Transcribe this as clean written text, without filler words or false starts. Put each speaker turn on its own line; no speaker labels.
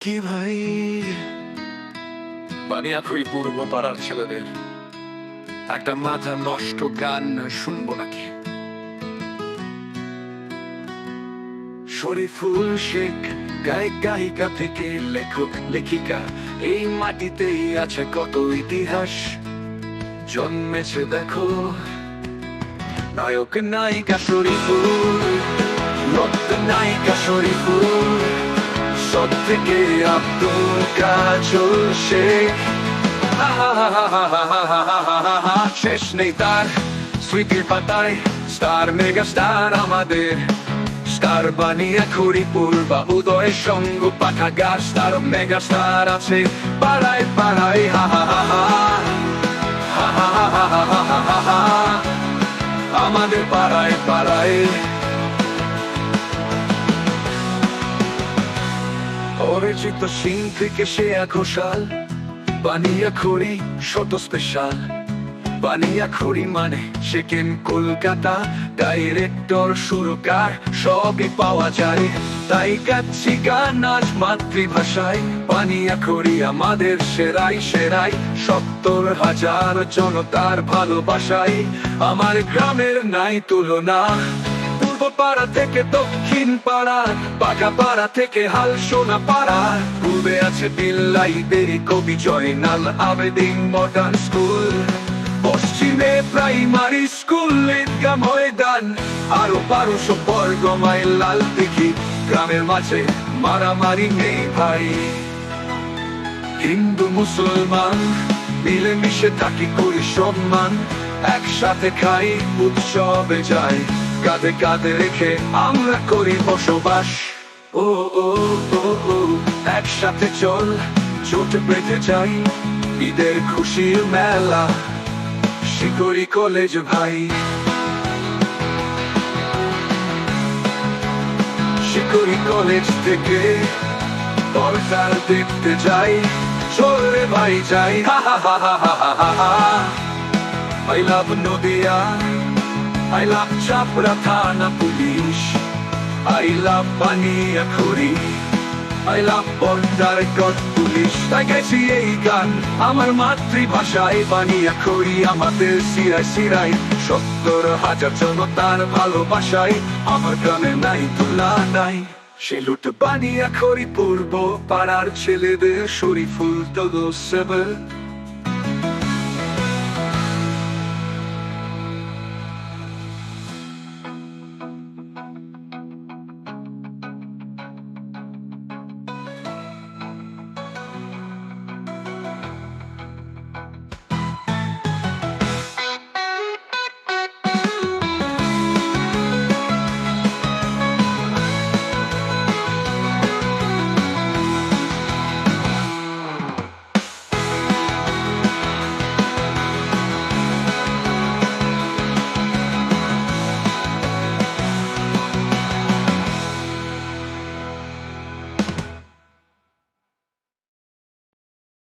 কি ভাই, বানিয়াখুরি পূর্ব পাড়ার ছেলেদের একটা মাথা নষ্ট গান শুনবো নাকি? শরীফুল শেখ গায়ক গায়িকা থেকে লেখক লেখিকা, এই মাটিতেই আছে কত ইতিহাস জন্মেছে দেখো। নায়ক নায়িকা শরীফুল, নায়িকা শরীফুল, সব থেকে আব্দুল কাজল শেখ। শেষ নেই তার স্মৃতির পাতায়, স্টার মেগা স্টার আমাদের স্টার বানিয়াখুরি পূর্ব উদয় সঙ্গ পাঠাগার। স্টার মেগা স্টার আছে পাড়ায় পাড়ায়, আমাদের পাড়ায় পাড়ায়। অরিজিৎ সিং থেকে শ্রেয়া ঘোষাল, বানিয়াখুরি শত স্পেশাল। বানিয়াখুরি মানে সেকেন্ড কলকাতা, ডাইরেক্টর সুরকার সবই পাওয়া যায়। তাই গাচ্ছি গান আজ মাতৃভাষায়, বানিয়াখুরি আমাদের সেরাই সেরাই। ৭০,০০০ জনতার ভালোবাসায় আমার গ্রামের নাই তুলনা। পূর্ব পাড়া থেকে দক্ষিণ পাড়া, পাকা পাড়া থেকে হাল সোনা পাড়া। পূর্বে আছে বিল্লাইবেরি কবি জয়নাল আবেদিন মডার্ন স্কুল, পশ্চিমে প্রাইমারি স্কুল ঈদগাহ ময়দান, আরো ১২০০ বর্গ মাইল লাল দিঘি। গ্রামের মাঝে মারামারি নেই ভাই, হিন্দু মুসলমান মিলেমিশে থাকি করি সম্মান। একসাথে খাই উৎসবে যাই, কাঁধে কাঁধে রেখে আমরা করি বসবাস। ও ও ও ও একসাথে চল জোট বেঁধে যাই, ঈদের খুশির মেলা শিকরি কলেজ ভাই। শিকরি কলেজ থেকে দরকার দেখতে যাই, চল রে ভাই যাই। I love Nadia, I love চাপড়া থানা police, I love বানিয়াখুরি, I love border police. তাই গেছি এই গান আমার মাতৃভাষায়, বানিয়াখুরি আমাদের শিরায় শিরায়। ৭০,০০০ জনতার ভালোবাসায় আমার গ্রামে নাই তুলনা নাই। সে লুট বানিয়াখুরি পূর্ব পাড়ার ছেলেদের শরীফুল তো 7